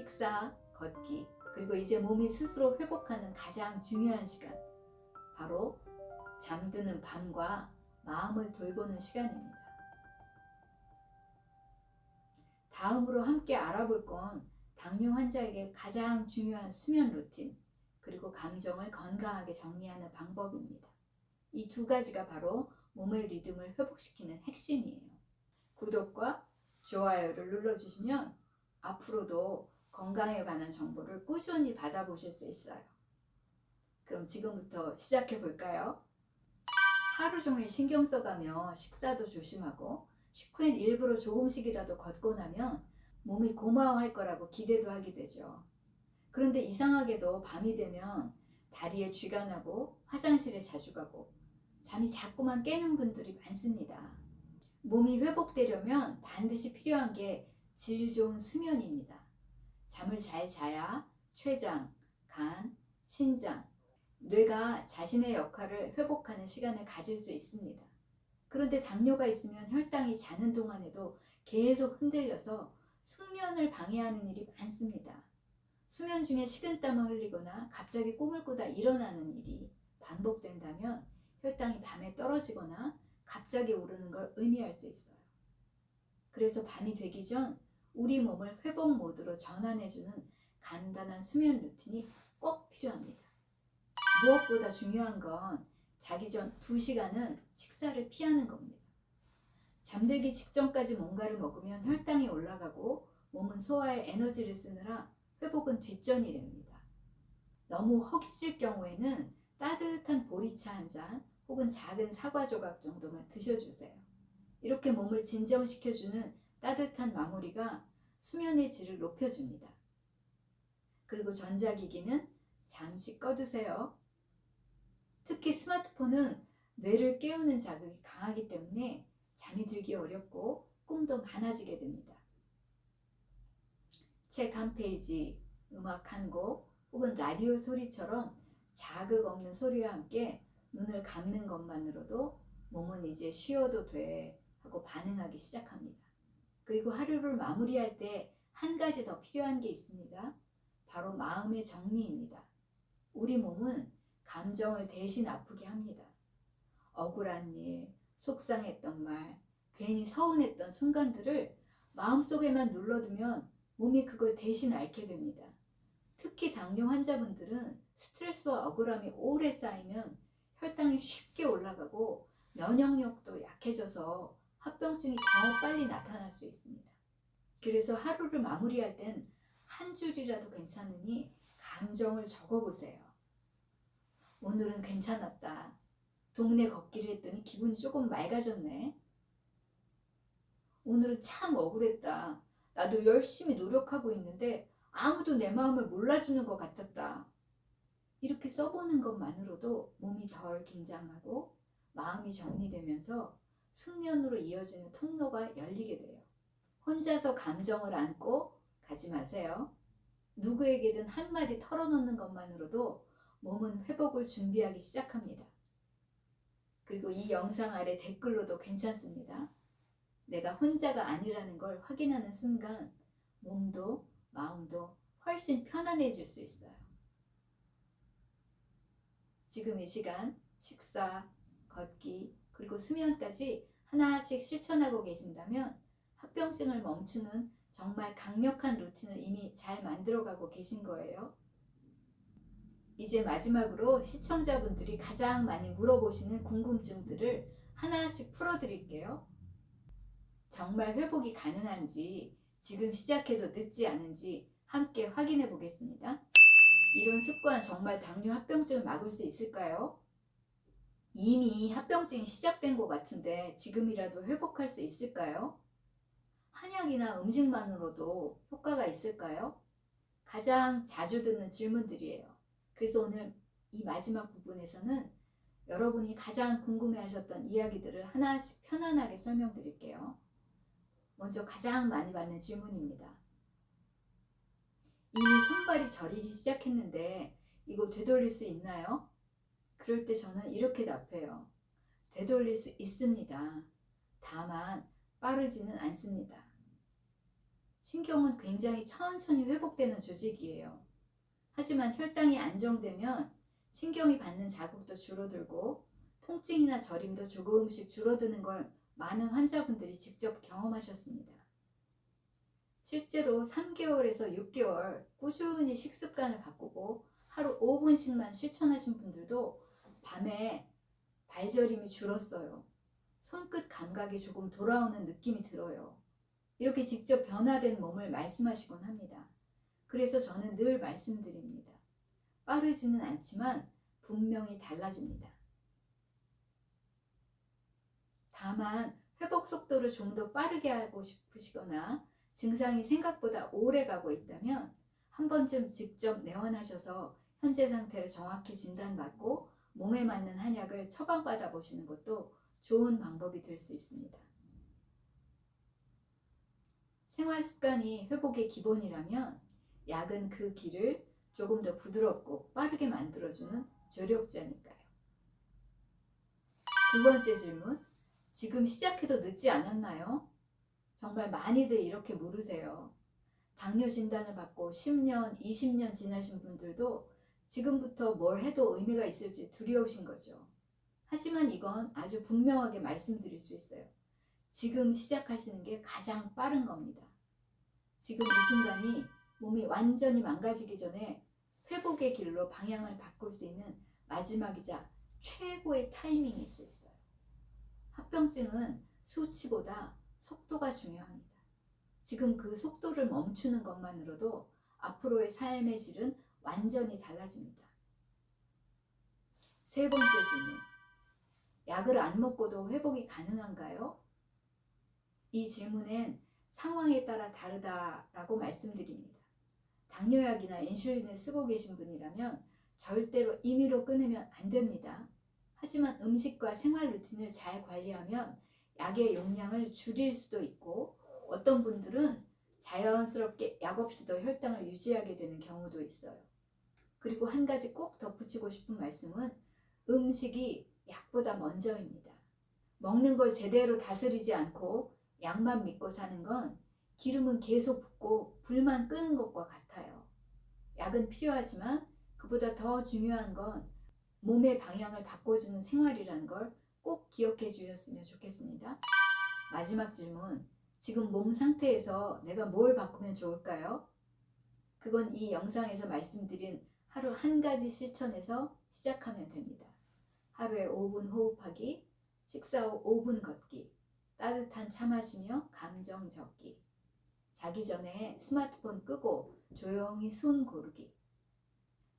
식사, 걷기, 그리고 이제 몸이 스스로 회복하는 가장 중요한 시간, 바로 잠드는 밤과 마음을 돌보는 시간입니다. 다음으로 함께 알아볼 건 당뇨 환자에게 가장 중요한 수면 루틴, 그리고 감정을 건강하게 정리하는 방법입니다. 이 두 가지가 바로 몸의 리듬을 회복시키는 핵심이에요. 구독과 좋아요를 눌러주시면 앞으로도 건강에 관한 정보를 꾸준히 받아보실 수 있어요. 그럼 지금부터 시작해 볼까요? 하루 종일 신경 써가며 식사도 조심하고 식후엔 일부러 조금씩이라도 걷고 나면 몸이 고마워할 거라고 기대도 하게 되죠. 그런데 이상하게도 밤이 되면 다리에 쥐가 나고 화장실에 자주 가고 잠이 자꾸만 깨는 분들이 많습니다. 몸이 회복되려면 반드시 필요한 게 질 좋은 수면입니다. 잠을 잘 자야 췌장, 간, 신장, 뇌가 자신의 역할을 회복하는 시간을 가질 수 있습니다. 그런데 당뇨가 있으면 혈당이 자는 동안에도 계속 흔들려서 숙면을 방해하는 일이 많습니다. 수면 중에 식은땀을 흘리거나 갑자기 꿈을 꾸다 일어나는 일이 반복된다면 혈당이 밤에 떨어지거나 갑자기 오르는 걸 의미할 수 있어요. 그래서 밤이 되기 전 우리 몸을 회복 모드로 전환해주는 간단한 수면 루틴이 꼭 필요합니다. 무엇보다 중요한 건 자기 전 2시간은 식사를 피하는 겁니다. 잠들기 직전까지 뭔가를 먹으면 혈당이 올라가고 몸은 소화에 에너지를 쓰느라 회복은 뒷전이 됩니다. 너무 허기질 경우에는 따뜻한 보리차 한 잔 혹은 작은 사과 조각 정도만 드셔주세요. 이렇게 몸을 진정시켜주는 따뜻한 마무리가 수면의 질을 높여줍니다. 그리고 전자기기는 잠시 꺼두세요. 특히 스마트폰은 뇌를 깨우는 자극이 강하기 때문에 잠이 들기 어렵고 꿈도 많아지게 됩니다. 책 한 페이지, 음악 한 곡 혹은 라디오 소리처럼 자극 없는 소리와 함께 눈을 감는 것만으로도 몸은 이제 쉬어도 돼 하고 반응하기 시작합니다. 그리고 하루를 마무리할 때 한 가지 더 필요한 게 있습니다. 바로 마음의 정리입니다. 우리 몸은 감정을 대신 아프게 합니다. 억울한 일, 속상했던 말, 괜히 서운했던 순간들을 마음속에만 눌러두면 몸이 그걸 대신 앓게 됩니다. 특히 당뇨 환자분들은 스트레스와 억울함이 오래 쌓이면 혈당이 쉽게 올라가고 면역력도 약해져서 합병증이 더 빨리 나타날 수 있습니다. 그래서 하루를 마무리할 땐 한 줄이라도 괜찮으니 감정을 적어보세요. 오늘은 괜찮았다. 동네 걷기를 했더니 기분이 조금 맑아졌네. 오늘은 참 억울했다. 나도 열심히 노력하고 있는데 아무도 내 마음을 몰라주는 것 같았다. 이렇게 써보는 것만으로도 몸이 덜 긴장하고 마음이 정리되면서 숙면으로 이어지는 통로가 열리게 돼요. 혼자서 감정을 안고 가지 마세요. 누구에게든 한마디 털어놓는 것만으로도 몸은 회복을 준비하기 시작합니다. 그리고 이 영상 아래 댓글로도 괜찮습니다. 내가 혼자가 아니라는 걸 확인하는 순간 몸도 마음도 훨씬 편안해질 수 있어요. 지금 이 시간 식사, 걷기, 그리고 수면까지 하나씩 실천하고 계신다면 합병증을 멈추는 정말 강력한 루틴을 이미 잘 만들어가고 계신 거예요. 이제 마지막으로 시청자분들이 가장 많이 물어보시는 궁금증들을 하나씩 풀어드릴게요. 정말 회복이 가능한지, 지금 시작해도 늦지 않은지 함께 확인해 보겠습니다. 이런 습관 정말 당뇨 합병증을 막을 수 있을까요? 이미 합병증이 시작된 것 같은데 지금이라도 회복할 수 있을까요? 한약이나 음식만으로도 효과가 있을까요? 가장 자주 듣는 질문들이에요. 그래서 오늘 이 마지막 부분에서는 여러분이 가장 궁금해하셨던 이야기들을 하나씩 편안하게 설명드릴게요. 먼저 가장 많이 받는 질문입니다. 이미 손발이 저리기 시작했는데 이거 되돌릴 수 있나요? 그럴 때 저는 이렇게 답해요. 되돌릴 수 있습니다. 다만 빠르지는 않습니다. 신경은 굉장히 천천히 회복되는 조직이에요. 하지만 혈당이 안정되면 신경이 받는 자극도 줄어들고 통증이나 저림도 조금씩 줄어드는 걸 많은 환자분들이 직접 경험하셨습니다. 실제로 3개월에서 6개월 꾸준히 식습관을 바꾸고 하루 5분씩만 실천하신 분들도 밤에 발저림이 줄었어요. 손끝 감각이 조금 돌아오는 느낌이 들어요. 이렇게 직접 변화된 몸을 말씀하시곤 합니다. 그래서 저는 늘 말씀드립니다. 빠르지는 않지만 분명히 달라집니다. 다만 회복 속도를 좀 더 빠르게 하고 싶으시거나 증상이 생각보다 오래 가고 있다면 한 번쯤 직접 내원하셔서 현재 상태를 정확히 진단받고 몸에 맞는 한약을 처방받아 보시는 것도 좋은 방법이 될 수 있습니다. 생활 습관이 회복의 기본이라면 약은 그 길을 조금 더 부드럽고 빠르게 만들어주는 조력자니까요. 두 번째 질문, 지금 시작해도 늦지 않았나요? 정말 많이들 이렇게 물으세요. 당뇨 진단을 받고 10년, 20년 지나신 분들도 지금부터 뭘 해도 의미가 있을지 두려우신 거죠. 하지만 이건 아주 분명하게 말씀드릴 수 있어요. 지금 시작하시는 게 가장 빠른 겁니다. 지금 이 순간이 몸이 완전히 망가지기 전에 회복의 길로 방향을 바꿀 수 있는 마지막이자 최고의 타이밍일 수 있어요. 합병증은 수치보다 속도가 중요합니다. 지금 그 속도를 멈추는 것만으로도 앞으로의 삶의 질은 완전히 달라집니다. 세 번째 질문, 약을 안 먹고도 회복이 가능한가요? 이 질문엔 상황에 따라 다르다라고 말씀드립니다. 당뇨약이나 인슐린을 쓰고 계신 분이라면 절대로 임의로 끊으면 안 됩니다. 하지만 음식과 생활 루틴을 잘 관리하면 약의 용량을 줄일 수도 있고 어떤 분들은 자연스럽게 약 없이도 혈당을 유지하게 되는 경우도 있어요. 그리고 한 가지 꼭 덧붙이고 싶은 말씀은 음식이 약보다 먼저입니다. 먹는 걸 제대로 다스리지 않고 약만 믿고 사는 건 기름은 계속 붓고 불만 끄는 것과 같아요. 약은 필요하지만 그보다 더 중요한 건 몸의 방향을 바꿔주는 생활이라는 걸 꼭 기억해 주셨으면 좋겠습니다. 마지막 질문, 지금 몸 상태에서 내가 뭘 바꾸면 좋을까요? 그건 이 영상에서 말씀드린 하루 한 가지 실천에서 시작하면 됩니다. 하루에 5분 호흡하기, 식사 후 5분 걷기, 따뜻한 차 마시며 감정 적기, 자기 전에 스마트폰 끄고 조용히 숨 고르기.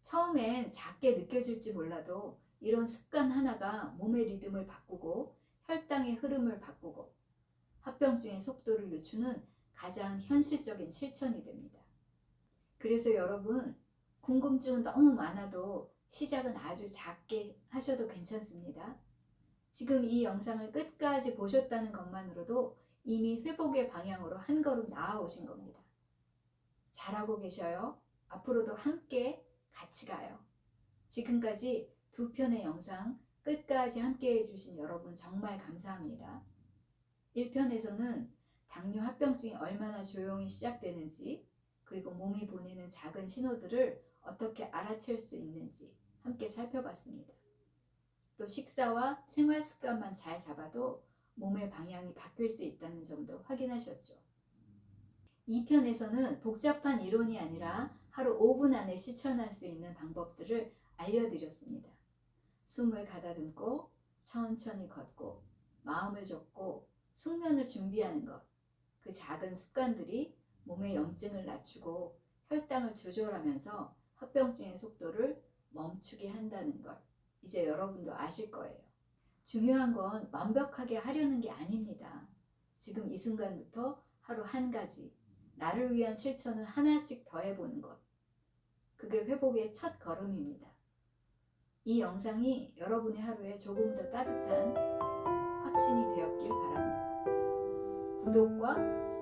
처음엔 작게 느껴질지 몰라도 이런 습관 하나가 몸의 리듬을 바꾸고 혈당의 흐름을 바꾸고 합병증의 속도를 늦추는 가장 현실적인 실천이 됩니다. 그래서 여러분, 궁금증은 너무 많아도 시작은 아주 작게 하셔도 괜찮습니다. 지금 이 영상을 끝까지 보셨다는 것만으로도 이미 회복의 방향으로 한 걸음 나아오신 겁니다. 잘하고 계셔요. 앞으로도 함께 같이 가요. 지금까지 두 편의 영상 끝까지 함께 해주신 여러분 정말 감사합니다. 1편에서는 당뇨 합병증이 얼마나 조용히 시작되는지, 그리고 몸이 보내는 작은 신호들을 어떻게 알아챌 수 있는지 함께 살펴봤습니다. 또 식사와 생활 습관만 잘 잡아도 몸의 방향이 바뀔 수 있다는 점도 확인하셨죠. 2편에서는 복잡한 이론이 아니라 하루 5분 안에 실천할 수 있는 방법들을 알려드렸습니다. 숨을 가다듬고 천천히 걷고 마음을 접고 숙면을 준비하는 것, 그 작은 습관들이 몸의 염증을 낮추고 혈당을 조절하면서 합병증의 속도를 멈추게 한다는 걸 이제 여러분도 아실 거예요. 중요한 건 완벽하게 하려는 게 아닙니다. 지금 이 순간부터 하루 한 가지, 나를 위한 실천을 하나씩 더해보는 것. 그게 회복의 첫 걸음입니다. 이 영상이 여러분의 하루에 조금 더 따뜻한 확신이 되었길 바랍니다. 구독과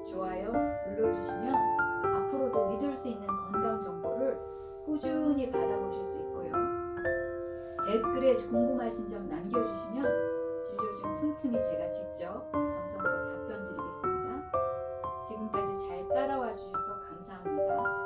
좋아요 눌러주시면 앞으로도 믿을 수 있는 건강 정보를 꾸준히 받아보실 수 있고요. 댓글에 궁금하신 점 남겨주시면 진료중 틈틈이 제가 직접 정성껏 답변 드리겠습니다. 지금까지 잘 따라와 주셔서 감사합니다.